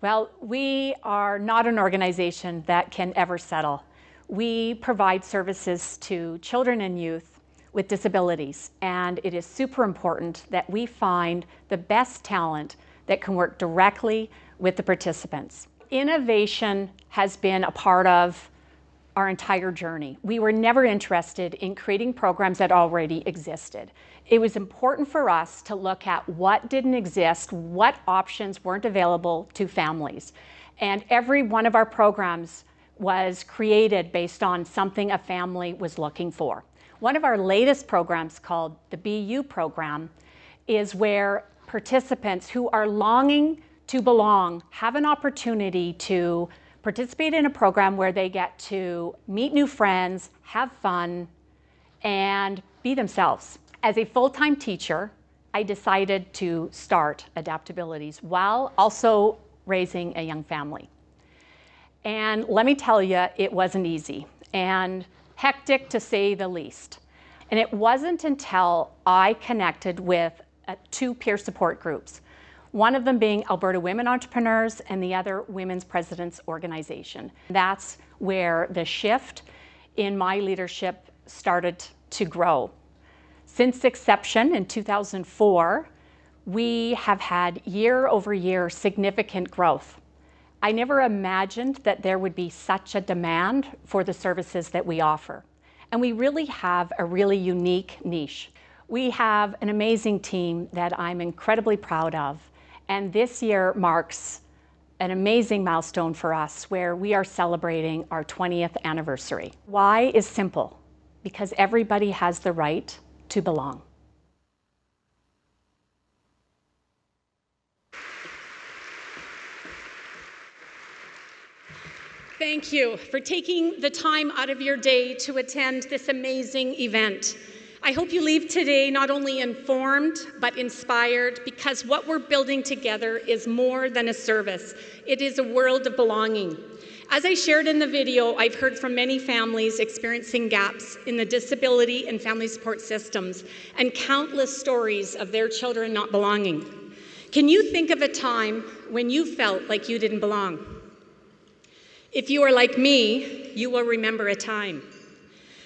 Well, we are not an organization that can ever settle. We provide services to children and youth with disabilities, and it is super important that we find the best talent that can work directly with the participants. Innovation has been a part of our entire journey. We were never interested in creating programs that already existed. It was important for us to look at what didn't exist, what options weren't available to families. And every one of our programs was created based on something a family was looking for. One of our latest programs, called the BU program, is where participants who are longing to belong have an opportunity to participate in a program where they get to meet new friends, have fun, and be themselves. As a full-time teacher, I decided to start AdaptAbilities while also raising a young family. And let me tell you, it wasn't easy and hectic to say the least. And it wasn't until I connected with two peer support groups, one of them being Alberta Women Entrepreneurs and the other Women's Presidents Organization. That's where the shift in my leadership started to grow. Since inception in 2004, we have had year-over-year significant growth. I never imagined that there would be such a demand for the services that we offer. And we really have a really unique niche. We have an amazing team that I'm incredibly proud of. And this year marks an amazing milestone for us where we are celebrating our 20th anniversary. Why is simple, because everybody has the right to belong. Thank you for taking the time out of your day to attend this amazing event. I hope you leave today not only informed, but inspired, because what we're building together is more than a service. It is a world of belonging. As I shared in the video, I've heard from many families experiencing gaps in the disability and family support systems, and countless stories of their children not belonging. Can you think of a time when you felt like you didn't belong? If you are like me, you will remember a time.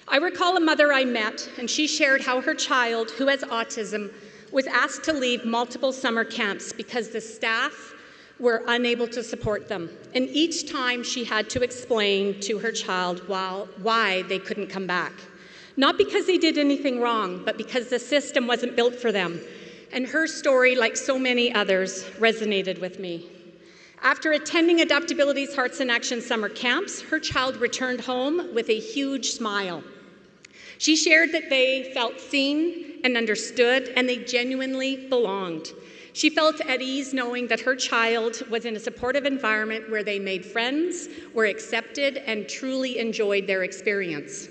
I recall a mother I met, and she shared how her child, who has autism, was asked to leave multiple summer camps because the staff were unable to support them. And each time she had to explain to her child why they couldn't come back. Not because they did anything wrong, but because the system wasn't built for them. And her story, like so many others, resonated with me. After attending AdaptAbilities Hearts in Action summer camps, her child returned home with a huge smile. She shared that they felt seen and understood, and they genuinely belonged. She felt at ease knowing that her child was in a supportive environment where they made friends, were accepted, and truly enjoyed their experience.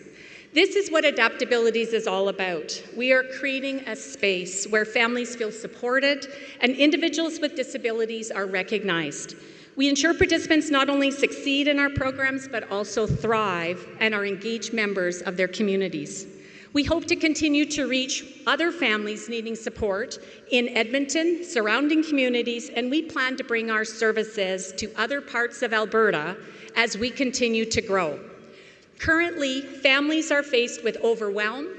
This is what AdaptAbilities is all about. We are creating a space where families feel supported and individuals with disabilities are recognized. We ensure participants not only succeed in our programs, but also thrive and are engaged members of their communities. We hope to continue to reach other families needing support in Edmonton, surrounding communities, and we plan to bring our services to other parts of Alberta as we continue to grow. Currently, families are faced with overwhelm,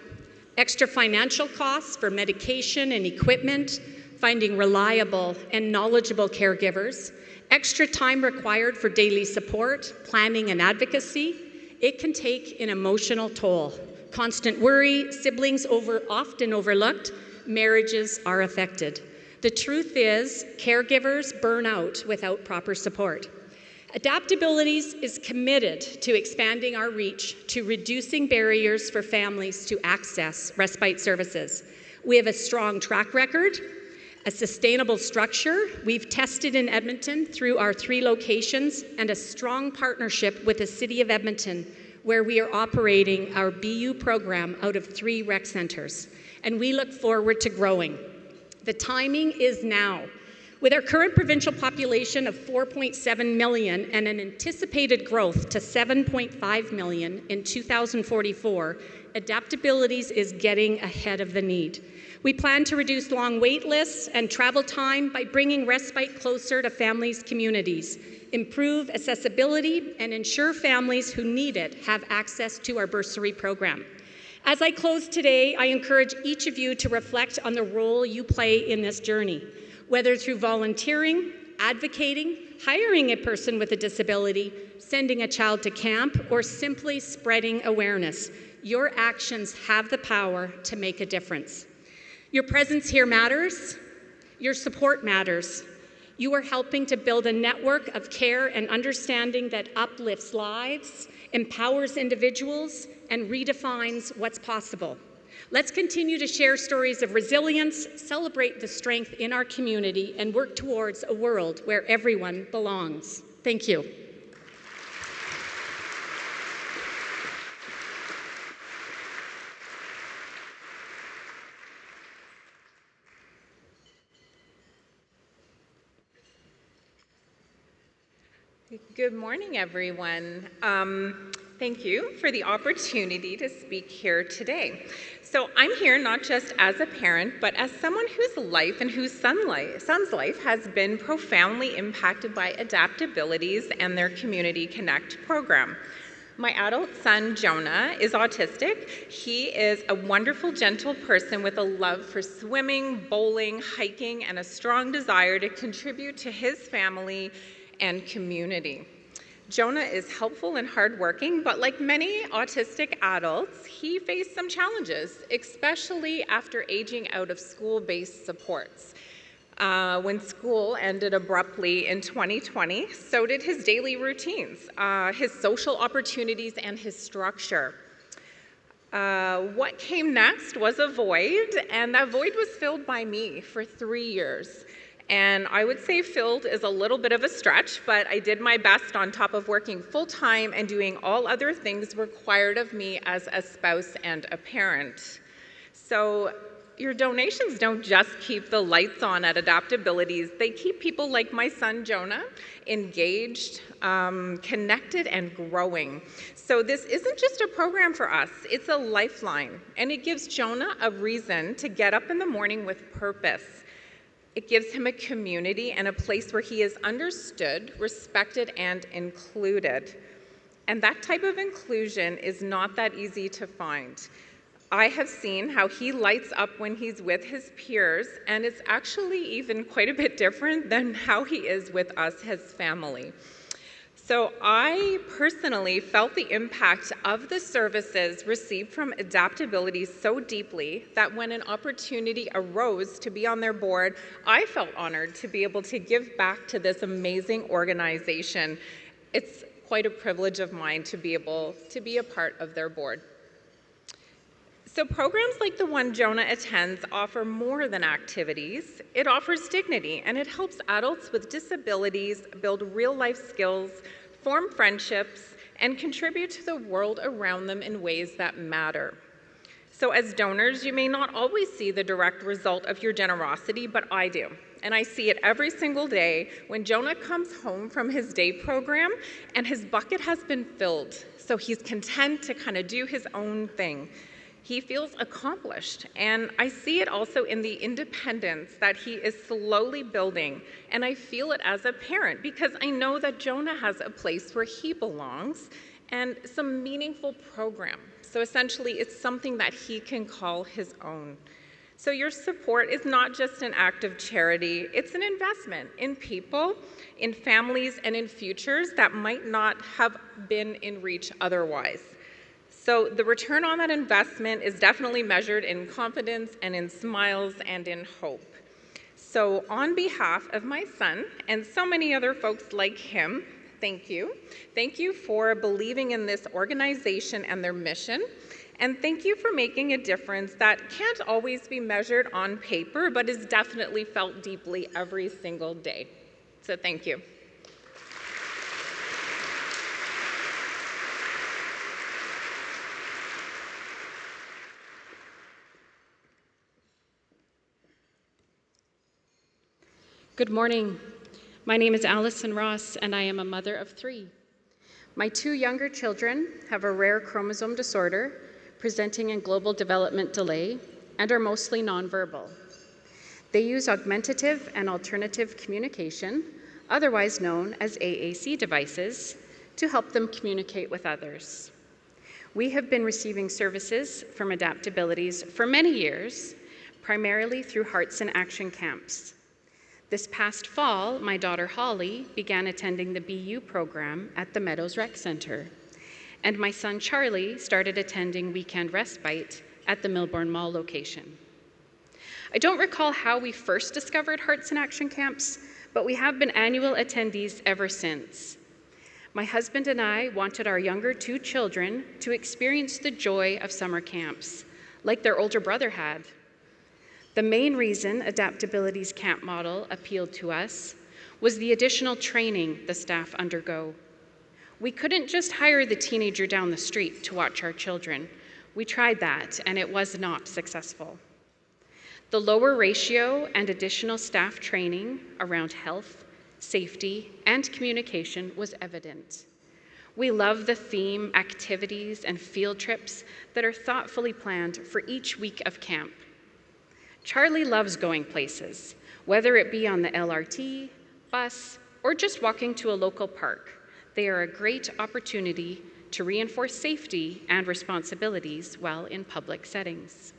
extra financial costs for medication and equipment, finding reliable and knowledgeable caregivers, extra time required for daily support, planning, and advocacy. It can take an emotional toll. Constant worry, siblings often overlooked, marriages are affected. The truth is, caregivers burn out without proper support. AdaptAbilities is committed to expanding our reach, to reducing barriers for families to access respite services. We have a strong track record, a sustainable structure we've tested in Edmonton through our 3 locations, and a strong partnership with the City of Edmonton, where we are operating our BU program out of 3 rec centers. And we look forward to growing. The timing is now. With our current provincial population of 4.7 million and an anticipated growth to 7.5 million in 2044, AdaptAbilities is getting ahead of the need. We plan to reduce long wait lists and travel time by bringing respite closer to families' communities, improve accessibility, and ensure families who need it have access to our bursary program. As I close today, I encourage each of you to reflect on the role you play in this journey, whether through volunteering, advocating, hiring a person with a disability, sending a child to camp, or simply spreading awareness. Your actions have the power to make a difference. Your presence here matters. Your support matters. You are helping to build a network of care and understanding that uplifts lives, empowers individuals, and redefines what's possible. Let's continue to share stories of resilience, celebrate the strength in our community, and work towards a world where everyone belongs. Thank you. Good morning, everyone. Thank you for the opportunity to speak here today. So I'm here not just as a parent, but as someone whose life and whose son's life has been profoundly impacted by AdaptAbilities and their Community Connect program. My adult son, Jonah, is autistic. He is a wonderful, gentle person with a love for swimming, bowling, hiking, and a strong desire to contribute to his family and community. Jonah is helpful and hardworking, but like many autistic adults, he faced some challenges, especially after aging out of school-based supports. When school ended abruptly in 2020, so did his daily routines, his social opportunities, and his structure. What came next was a void, and that void was filled by me for 3 years. And I would say filled is a little bit of a stretch, but I did my best on top of working full-time and doing all other things required of me as a spouse and a parent. So your donations don't just keep the lights on at AdaptAbilities, they keep people like my son Jonah engaged, connected, and growing. So this isn't just a program for us, it's a lifeline, and it gives Jonah a reason to get up in the morning with purpose. It gives him a community and a place where he is understood, respected, and included. And that type of inclusion is not that easy to find. I have seen how he lights up when he's with his peers, and it's actually even quite a bit different than how he is with us, his family. So I personally felt the impact of the services received from AdaptAbilities so deeply that when an opportunity arose to be on their board, I felt honored to be able to give back to this amazing organization. It's quite a privilege of mine to be able to be a part of their board. So programs like the one Jonah attends offer more than activities. It offers dignity, and it helps adults with disabilities build real-life skills, form friendships, and contribute to the world around them in ways that matter. So as donors, you may not always see the direct result of your generosity, but I do. And I see it every single day when Jonah comes home from his day program and his bucket has been filled. So he's content to kind of do his own thing. He feels accomplished, and I see it also in the independence that he is slowly building, and I feel it as a parent because I know that Jonah has a place where he belongs and some meaningful program. So essentially, it's something that he can call his own. So your support is not just an act of charity, it's an investment in people, in families, and in futures that might not have been in reach otherwise. So the return on that investment is definitely measured in confidence and in smiles and in hope. So on behalf of my son and so many other folks like him, thank you. Thank you for believing in this organization and their mission. And thank you for making a difference that can't always be measured on paper, but is definitely felt deeply every single day. So thank you. Good morning. My name is Allison Ross, and I am a mother of 3. My 2 younger children have a rare chromosome disorder, presenting in global development delay, and are mostly nonverbal. They use augmentative and alternative communication, otherwise known as AAC devices, to help them communicate with others. We have been receiving services from AdaptAbilities for many years, primarily through Hearts in Action camps. This past fall, my daughter Holly began attending the BU program at the Meadows Rec Center, and my son Charlie started attending Weekend Respite at the Millbourne Mall location. I don't recall how we first discovered Hearts in Action camps, but we have been annual attendees ever since. My husband and I wanted our younger two children to experience the joy of summer camps, like their older brother had. The main reason AdaptAbilities camp model appealed to us was the additional training the staff undergo. We couldn't just hire the teenager down the street to watch our children. We tried that, and it was not successful. The lower ratio and additional staff training around health, safety, and communication was evident. We love the theme, activities, and field trips that are thoughtfully planned for each week of camp. Charlie loves going places, whether it be on the LRT, bus, or just walking to a local park. They are a great opportunity to reinforce safety and responsibilities while in public settings.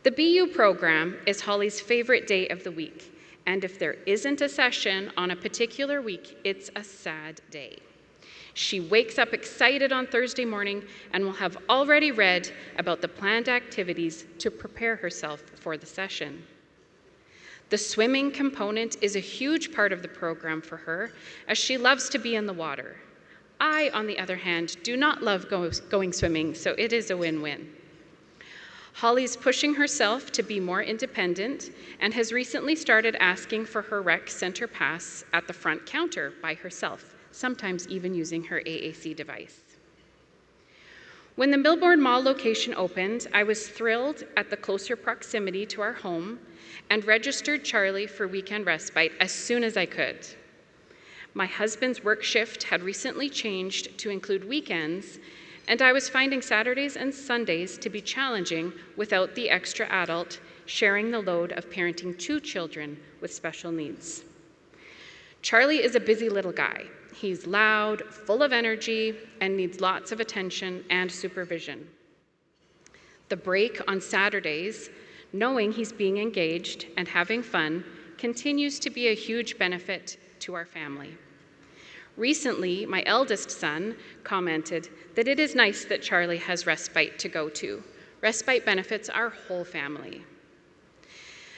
The BU program is Holly's favorite day of the week, and if there isn't a session on a particular week, it's a sad day. She wakes up excited on Thursday morning and will have already read about the planned activities to prepare herself for the session. The swimming component is a huge part of the program for her, as she loves to be in the water. I, on the other hand, do not love going swimming, so it is a win-win. Holly's pushing herself to be more independent and has recently started asking for her rec center pass at the front counter by herself, sometimes even using her AAC device. When the Millbourne Mall location opened, I was thrilled at the closer proximity to our home and registered Charlie for Weekend Respite as soon as I could. My husband's work shift had recently changed to include weekends, and I was finding Saturdays and Sundays to be challenging without the extra adult sharing the load of parenting two children with special needs. Charlie is a busy little guy. He's loud, full of energy, and needs lots of attention and supervision. The break on Saturdays, knowing he's being engaged and having fun, continues to be a huge benefit to our family. Recently, my eldest son commented that it is nice that Charlie has respite to go to. Respite benefits our whole family.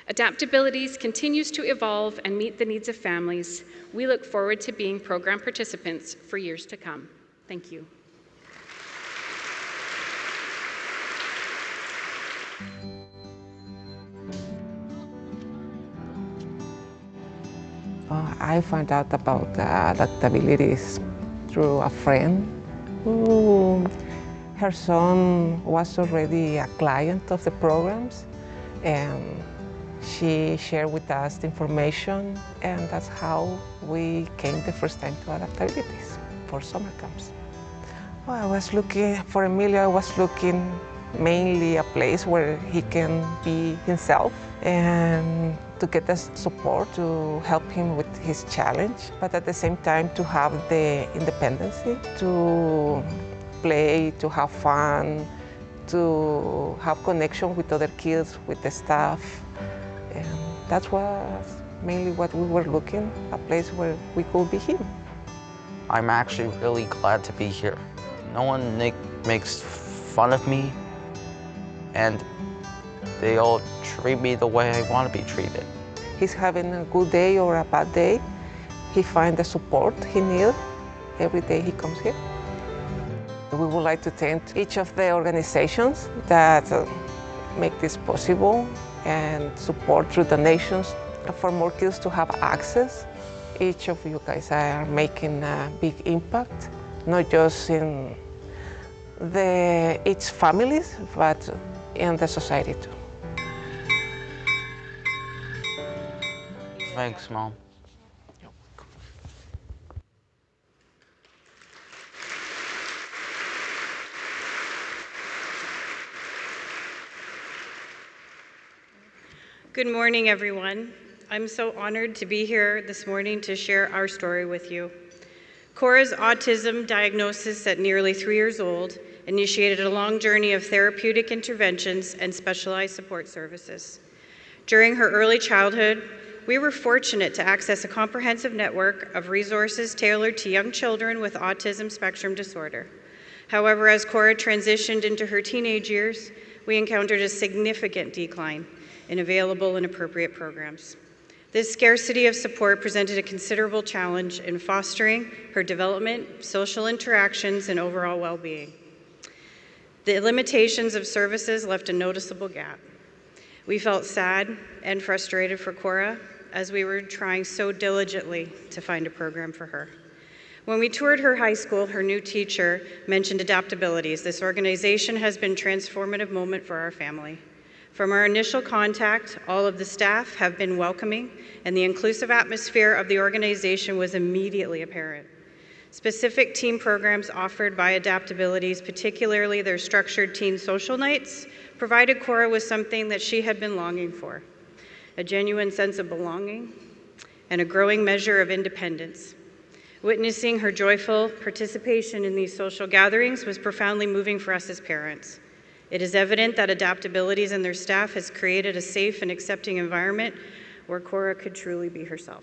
AdaptAbilities continues to evolve and meet the needs of families. We look forward to being program participants for years to come. Thank you. I found out about AdaptAbilities through a friend who, her son was already a client of the programs, and she shared with us the information, and that's how we came the first time to AdaptAbilities for summer camps. Well, I was looking, for Emilio, I was looking mainly a place where he can be himself and to get the support to help him with his challenge, but at the same time to have the independence to play, to have fun, to have connection with other kids, with the staff. And that was mainly what we were looking, a place where we could be him. I'm actually really glad to be here. No one makes fun of me, and they all treat me the way I want to be treated. He's having a good day or a bad day, he finds the support he needs every day he comes here. We would like to thank each of the organizations that make this possible and support through donations for more kids to have access. Each of you guys are making a big impact, not just in each families, but in the society too. Thanks, Mom. Good morning, everyone. I'm so honored to be here this morning to share our story with you. Cora's autism diagnosis at nearly 3 years old initiated a long journey of therapeutic interventions and specialized support services. During her early childhood, we were fortunate to access a comprehensive network of resources tailored to young children with autism spectrum disorder. However, as Cora transitioned into her teenage years, we encountered a significant decline in available and appropriate programs. This scarcity of support presented a considerable challenge in fostering her development, social interactions, and overall well-being. The limitations of services left a noticeable gap. We felt sad and frustrated for Cora as we were trying so diligently to find a program for her. When we toured her high school, her new teacher mentioned AdaptAbilities. This organization has been a transformative moment for our family. From our initial contact, all of the staff have been welcoming, and the inclusive atmosphere of the organization was immediately apparent. Specific team programs offered by AdaptAbilities, particularly their structured teen social nights, provided Cora with something that she had been longing for, a genuine sense of belonging and a growing measure of independence. Witnessing her joyful participation in these social gatherings was profoundly moving for us as parents. It is evident that AdaptAbilities and their staff has created a safe and accepting environment where Cora could truly be herself.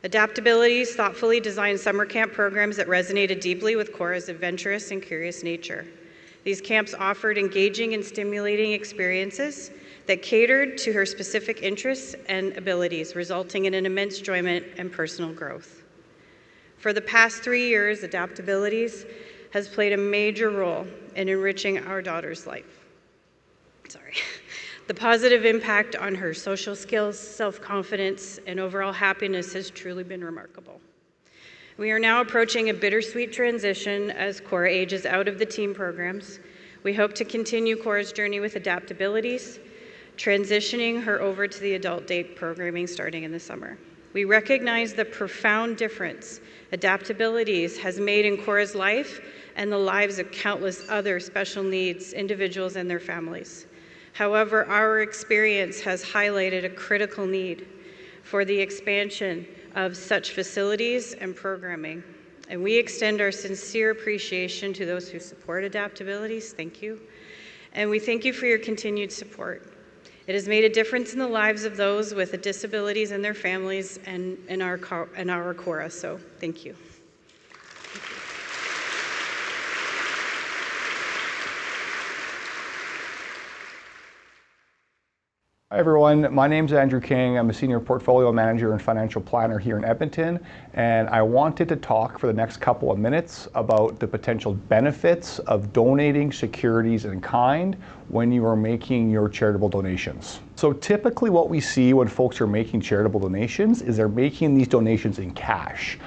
AdaptAbilities thoughtfully designed summer camp programs that resonated deeply with Cora's adventurous and curious nature. These camps offered engaging and stimulating experiences that catered to her specific interests and abilities, resulting in an immense enjoyment and personal growth. For the past 3 years, AdaptAbilities has played a major role in enriching our daughter's life. The positive impact on her social skills, self-confidence, and overall happiness has truly been remarkable. We are now approaching a bittersweet transition as Cora ages out of the team programs. We hope to continue Cora's journey with AdaptAbilities, transitioning her over to the adult day programming starting in the summer. We recognize the profound difference AdaptAbilities has made in Cora's life and the lives of countless other special needs individuals and their families. However, our experience has highlighted a critical need for the expansion of such facilities and programming. And we extend our sincere appreciation to those who support AdaptAbilities. Thank you. And we thank you for your continued support. It has made a difference in the lives of those with disabilities and their families and in our Cora, so thank you. Hi everyone, my name is Andrew King. I'm a Senior Portfolio Manager and Financial Planner here in Edmonton, and I wanted to talk for the next couple of minutes about the potential benefits of donating securities in kind when you are making your charitable donations. So typically what we see when folks are making charitable donations is they're making these donations in cash.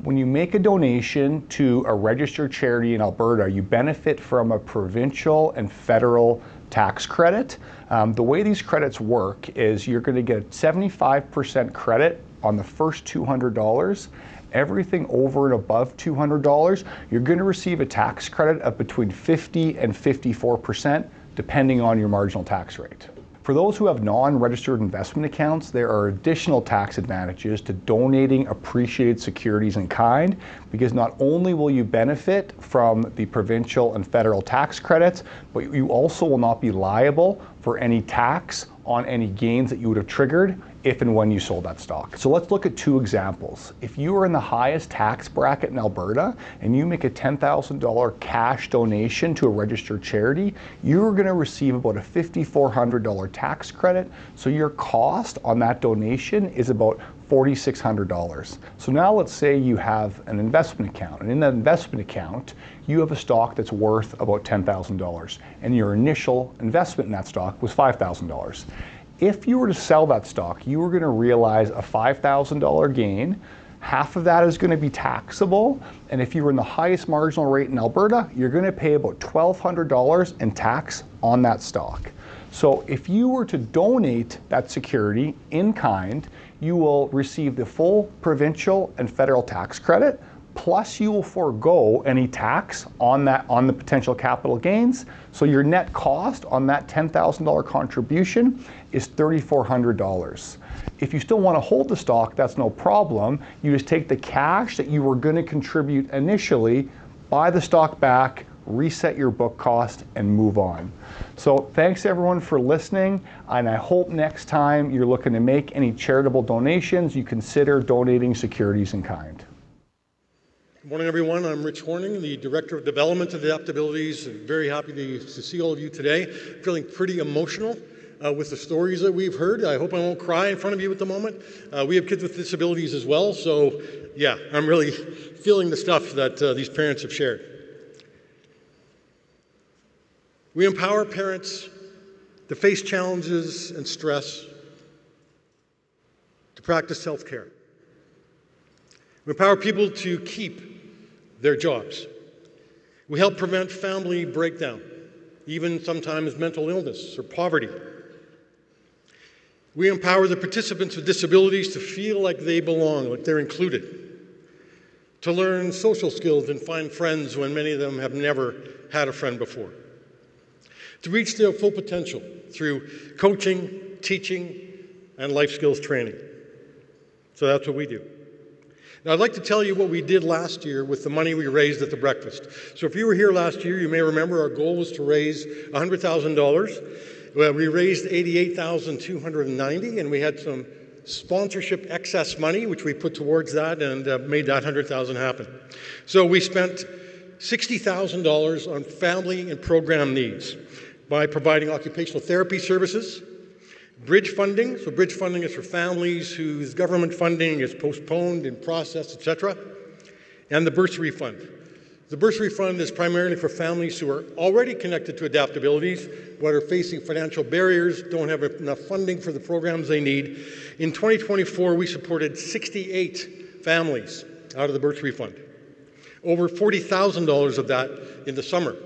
When you make a donation to a registered charity in Alberta, you benefit from a provincial and federal tax credit. The way these credits work is you're going to get 75% credit on the first $200. Everything over and above $200, you're going to receive a tax credit of between 50 and 54%, depending on your marginal tax rate. For those who have non-registered investment accounts, there are additional tax advantages to donating appreciated securities in kind, because not only will you benefit from the provincial and federal tax credits, but you also will not be liable for any tax on any gains that you would have triggered if and when you sold that stock. So let's look at two examples. If you are in the highest tax bracket in Alberta and you make a $10,000 cash donation to a registered charity, you're going to receive about a $5,400 tax credit. So your cost on that donation is about $4,600. So now let's say you have an investment account, and in that investment account, you have a stock that's worth about $10,000, and your initial investment in that stock was $5,000. If you were to sell that stock, you were going to realize a $5,000 gain. Half of that is going to be taxable, and if you were in the highest marginal rate in Alberta, you're going to pay about $1,200 in tax on that stock. So if you were to donate that security in kind, you will receive the full provincial and federal tax credit, plus you will forego any tax on the potential capital gains. So your net cost on that $10,000 contribution is $3,400. If you still want to hold the stock, that's no problem. You just take the cash that you were going to contribute initially, buy the stock back, reset your book cost, and move on. So thanks everyone for listening, and I hope next time you're looking to make any charitable donations, you consider donating securities in kind. Good morning, everyone. I'm Rich Horning, the Director of Development at AdaptAbilities. I'm very happy to see all of you today. Feeling pretty emotional with the stories that we've heard. I hope I won't cry in front of you at the moment. We have kids with disabilities as well, so yeah, I'm really feeling the stuff that these parents have shared. We empower parents to face challenges and stress, to practice self-care. We empower people to keep their jobs. We help prevent family breakdown, even sometimes mental illness or poverty. We empower the participants with disabilities to feel like they belong, like they're included, to learn social skills and find friends when many of them have never had a friend before, to reach their full potential through coaching, teaching, and life skills training. So that's what we do. Now, I'd like to tell you what we did last year with the money we raised at the breakfast. So if you were here last year, you may remember our goal was to raise $100,000. Well, we raised $88,290, and we had some sponsorship excess money, which we put towards that and made that $100,000 happen. So we spent $60,000 on family and program needs by providing occupational therapy services, bridge funding. So bridge funding is for families whose government funding is postponed, in process, etc., and the bursary fund. The bursary fund is primarily for families who are already connected to AdaptAbilities, but are facing financial barriers, don't have enough funding for the programs they need. In 2024, we supported 68 families out of the bursary fund. Over $40,000 of that in the summer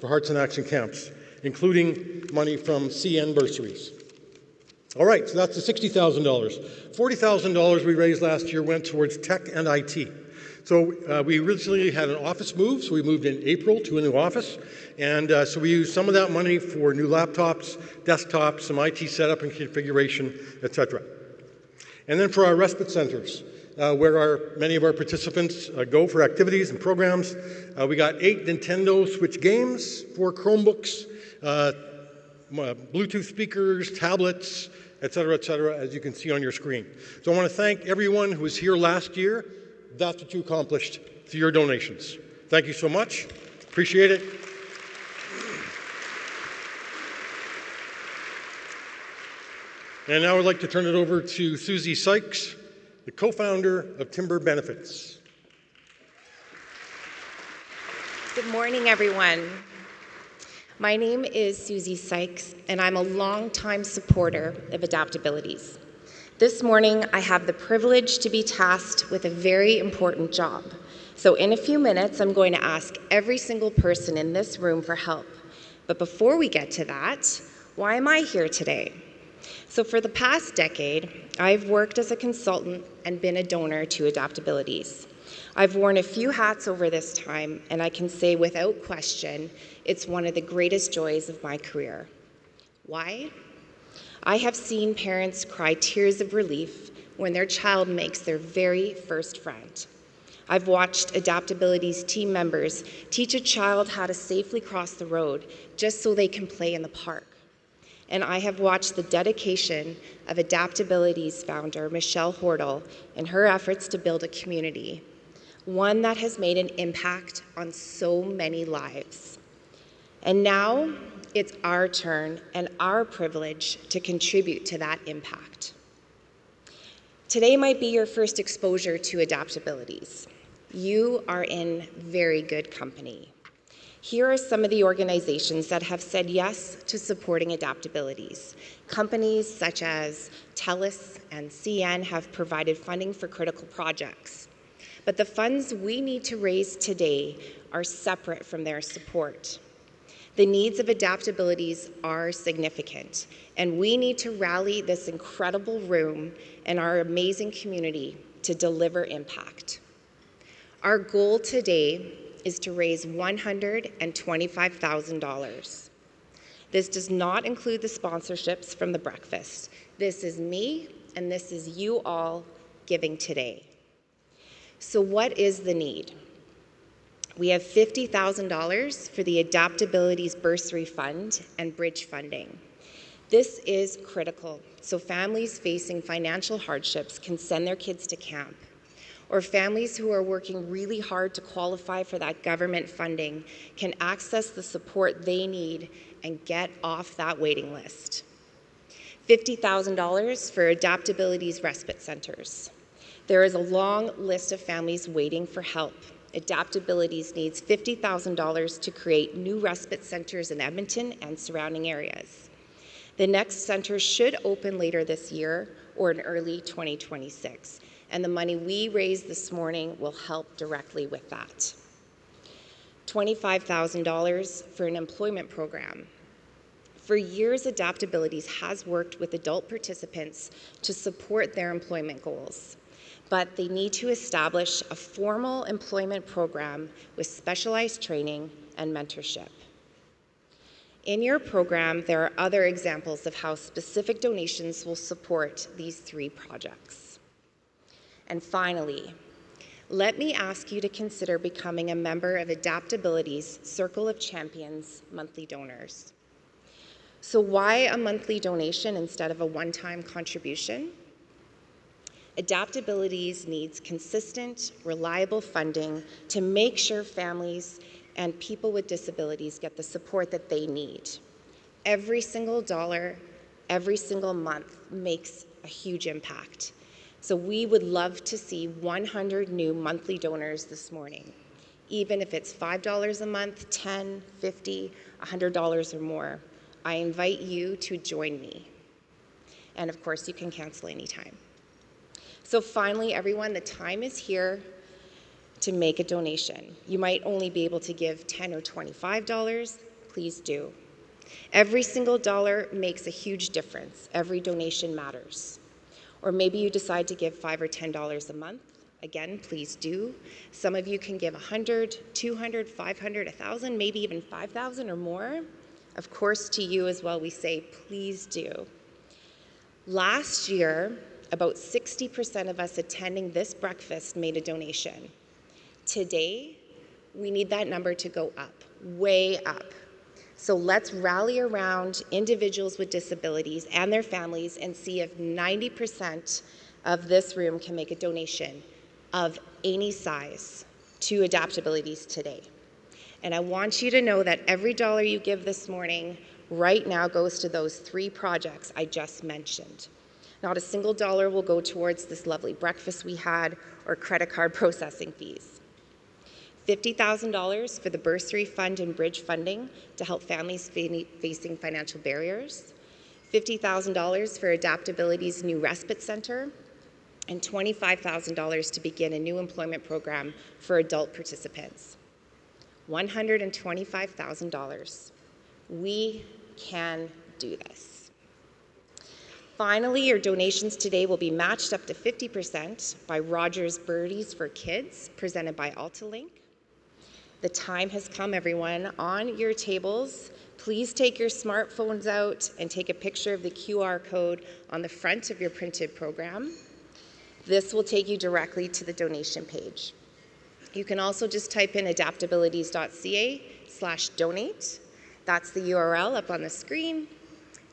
for Hearts in Action camps, including money from CN bursaries. All right, so that's the $60,000. $40,000 we raised last year went towards tech and IT. So we originally had an office move, so we moved in April to a new office, and so we used some of that money for new laptops, desktops, some IT setup and configuration, etc. And then for our respite centers, where many of our participants go for activities and programs, we got 8 Nintendo Switch games, 4 Chromebooks, Bluetooth speakers, tablets, etc., as you can see on your screen. So I want to thank everyone who was here last year. That's what you accomplished through your donations. Thank you so much. Appreciate it. And now I'd like to turn it over to Susie Sykes, the co-founder of Timber Benefits. Good morning, everyone. My name is Susie Sykes, and I'm a longtime supporter of AdaptAbilities. This morning, I have the privilege to be tasked with a very important job. So in a few minutes, I'm going to ask every single person in this room for help. But before we get to that, why am I here today? So for the past decade, I've worked as a consultant and been a donor to AdaptAbilities. I've worn a few hats over this time, and I can say without question, it's one of the greatest joys of my career. Why? I have seen parents cry tears of relief when their child makes their very first friend. I've watched AdaptAbilities team members teach a child how to safely cross the road just so they can play in the park. And I have watched the dedication of AdaptAbilities founder Michelle Hordle in her efforts to build a community, one that has made an impact on so many lives. And now, it's our turn and our privilege to contribute to that impact. Today might be your first exposure to AdaptAbilities. You are in very good company. Here are some of the organizations that have said yes to supporting AdaptAbilities. Companies such as TELUS and CN have provided funding for critical projects. But the funds we need to raise today are separate from their support. The needs of AdaptAbilities are significant, and we need to rally this incredible room and our amazing community to deliver impact. Our goal today is to raise $125,000. This does not include the sponsorships from the breakfast. This is me, and this is you all giving today. So what is the need? We have $50,000 for the AdaptAbilities Bursary Fund and Bridge funding. This is critical, so families facing financial hardships can send their kids to camp, or families who are working really hard to qualify for that government funding can access the support they need and get off that waiting list. $50,000 for AdaptAbilities respite centers. There is a long list of families waiting for help. AdaptAbilities needs $50,000 to create new respite centers in Edmonton and surrounding areas. The next center should open later this year or in early 2026, and the money we raised this morning will help directly with that. $25,000 for an employment program. For years, AdaptAbilities has worked with adult participants to support their employment goals, but they need to establish a formal employment program with specialized training and mentorship. In your program, there are other examples of how specific donations will support these 3 projects. And finally, let me ask you to consider becoming a member of AdaptAbilities Circle of Champions monthly donors. So why a monthly donation instead of a one-time contribution? AdaptAbilities needs consistent, reliable funding to make sure families and people with disabilities get the support that they need. Every single dollar, every single month makes a huge impact. So we would love to see 100 new monthly donors this morning, even if it's $5 a month, $10, $50, $100 or more. I invite you to join me. And of course, you can cancel anytime. So finally, everyone, the time is here to make a donation. You might only be able to give $10 or $25. Please do. Every single dollar makes a huge difference. Every donation matters. Or maybe you decide to give $5 or $10 a month. Again, please do. Some of you can give $100, $200, $500, $1,000, maybe even $5,000 or more. Of course, to you as well, we say, please do. Last year, about 60% of us attending this breakfast made a donation. Today, we need that number to go up, way up. So let's rally around individuals with disabilities and their families and see if 90% of this room can make a donation of any size to AdaptAbilities today. And I want you to know that every dollar you give this morning right now goes to those 3 projects I just mentioned. Not a single dollar will go towards this lovely breakfast we had or credit card processing fees. $50,000 for the bursary fund and bridge funding to help families facing financial barriers. $50,000 for AdaptAbilities' new respite center, and $25,000 to begin a new employment program for adult participants. $125,000. We can do this. Finally, your donations today will be matched up to 50% by Rogers Birdies for Kids, presented by AltaLink. The time has come, everyone. On your tables, please take your smartphones out and take a picture of the QR code on the front of your printed program. This will take you directly to the donation page. You can also just type in adaptabilities.ca/donate. That's the URL up on the screen.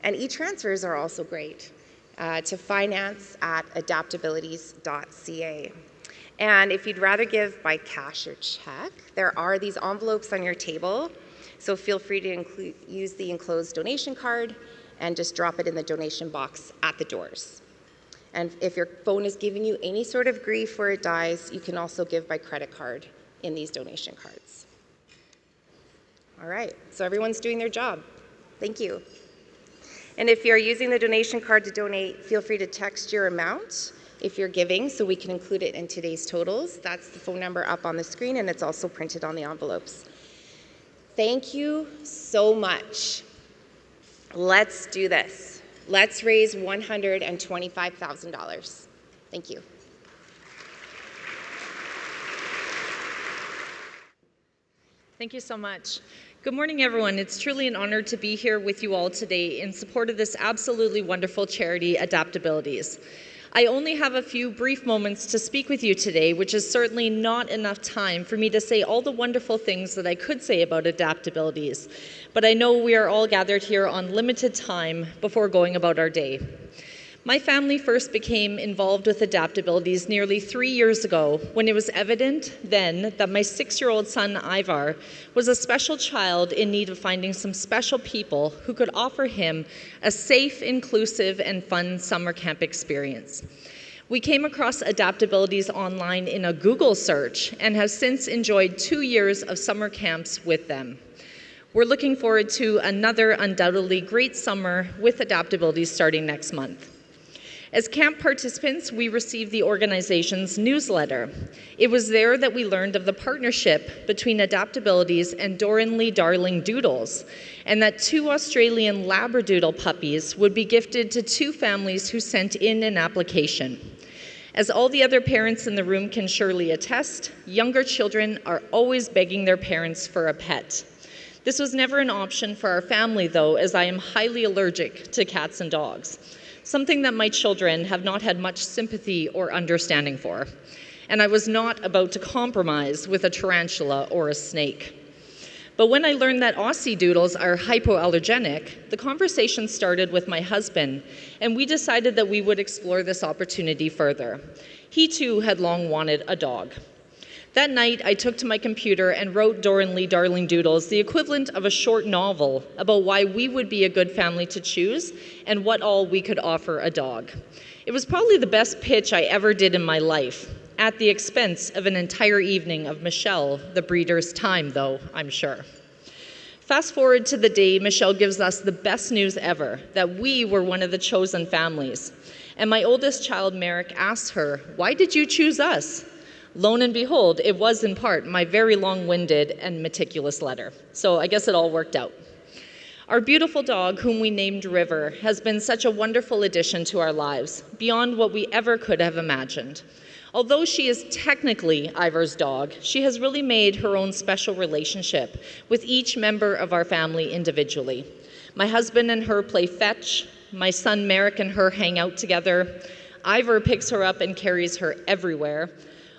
And e-transfers are also great to finance@adaptabilities.ca. And if you'd rather give by cash or check, there are these envelopes on your table. So feel free to use the enclosed donation card and just drop it in the donation box at the doors. And if your phone is giving you any sort of grief where it dies, you can also give by credit card in these donation cards. All right, so everyone's doing their job. Thank you. And if you're using the donation card to donate, feel free to text your amount if you're giving, so we can include it in today's totals. That's the phone number up on the screen, and it's also printed on the envelopes. Thank you so much. Let's do this. Let's raise $125,000. Thank you. Thank you so much. Good morning, everyone. It's truly an honor to be here with you all today in support of this absolutely wonderful charity, AdaptAbilities. I only have a few brief moments to speak with you today, which is certainly not enough time for me to say all the wonderful things that I could say about AdaptAbilities. But I know we are all gathered here on limited time before going about our day. My family first became involved with AdaptAbilities nearly 3 years ago when it was evident then that my 6-year-old son, Ivar, was a special child in need of finding some special people who could offer him a safe, inclusive, and fun summer camp experience. We came across AdaptAbilities online in a Google search and have since enjoyed 2 years of summer camps with them. We're looking forward to another undoubtedly great summer with AdaptAbilities starting next month. As camp participants, we received the organization's newsletter. It was there that we learned of the partnership between AdaptAbilities and Doran Darling Doodles, and that 2 Australian Labradoodle puppies would be gifted to 2 families who sent in an application. As all the other parents in the room can surely attest, younger children are always begging their parents for a pet. This was never an option for our family, though, as I am highly allergic to cats and dogs, something that my children have not had much sympathy or understanding for. And I was not about to compromise with a tarantula or a snake. But when I learned that Aussie Doodles are hypoallergenic, the conversation started with my husband, and we decided that we would explore this opportunity further. He too had long wanted a dog. That night, I took to my computer and wrote Doran Darling Doodles the equivalent of a short novel about why we would be a good family to choose and what all we could offer a dog. It was probably the best pitch I ever did in my life, at the expense of an entire evening of Michelle, the breeder's time, though, I'm sure. Fast forward to the day Michelle gives us the best news ever, that we were one of the chosen families. And my oldest child, Merrick, asked her, "Why did you choose us?" Lo and behold, it was in part my very long-winded and meticulous letter. So I guess it all worked out. Our beautiful dog, whom we named River, has been such a wonderful addition to our lives, beyond what we ever could have imagined. Although she is technically Ivar's dog, she has really made her own special relationship with each member of our family individually. My husband and her play fetch. My son Merrick and her hang out together. Ivar picks her up and carries her everywhere.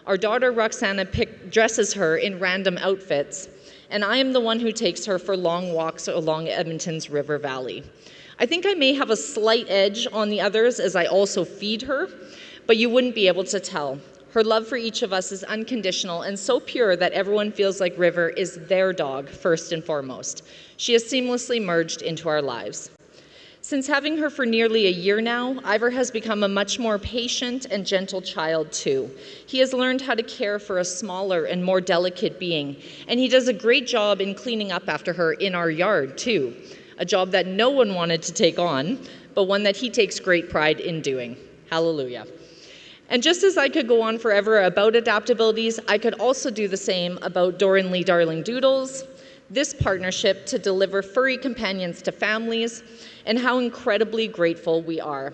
Our daughter Roxana dresses her in random outfits, and I am the one who takes her for long walks along Edmonton's river valley. I think I may have a slight edge on the others as I also feed her, but you wouldn't be able to tell. Her love for each of us is unconditional and so pure that everyone feels like River is their dog first and foremost. She has seamlessly merged into our lives. Since having her for nearly a year now, Ivar has become a much more patient and gentle child too. He has learned how to care for a smaller and more delicate being, and he does a great job in cleaning up after her in our yard too, a job that no one wanted to take on, but one that he takes great pride in doing. Hallelujah. And just as I could go on forever about AdaptAbilities, I could also do the same about Doran Darling Doodles, this partnership to deliver furry companions to families, and how incredibly grateful we are.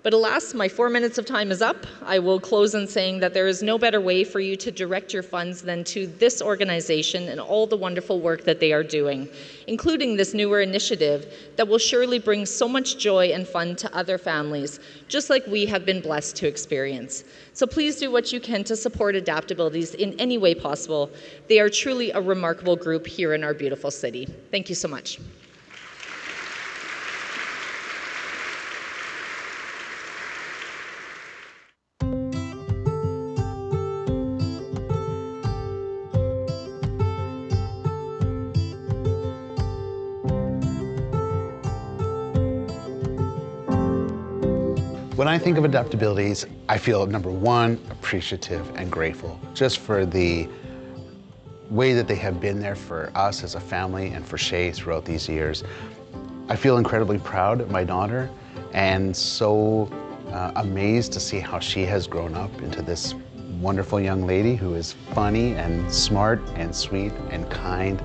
But alas, my 4 minutes of time is up. I will close in saying that there is no better way for you to direct your funds than to this organization and all the wonderful work that they are doing, including this newer initiative that will surely bring so much joy and fun to other families, just like we have been blessed to experience. So please do what you can to support AdaptAbilities in any way possible. They are truly a remarkable group here in our beautiful city. Thank you so much. When I think of AdaptAbilities, I feel, number one, appreciative and grateful just for the way that they have been there for us as a family and for Shay throughout these years. I feel incredibly proud of my daughter and so amazed to see how she has grown up into this wonderful young lady who is funny and smart and sweet and kind,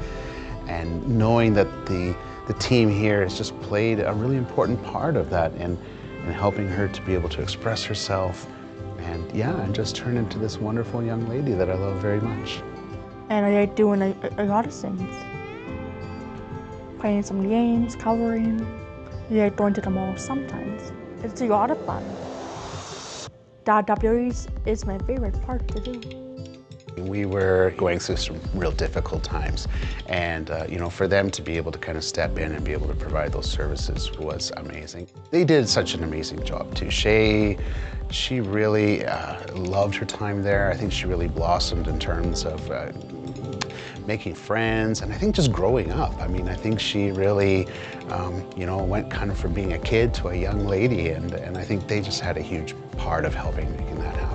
and knowing that the team here has just played a really important part of that and helping her to be able to express herself and just turn into this wonderful young lady that I love very much. And I like doing a lot of things. Playing some games, coloring. I like going to the mall sometimes. It's a lot of fun. The AdaptAbilities is my favorite part to do. We were going through some real difficult times, and for them to be able to kind of step in and be able to provide those services was amazing. They did such an amazing job too. She really loved her time there. I think she really blossomed in terms of making friends, and I think just growing up. I mean, I think she really, went kind of from being a kid to a young lady, and I think they just had a huge part of helping making that happen.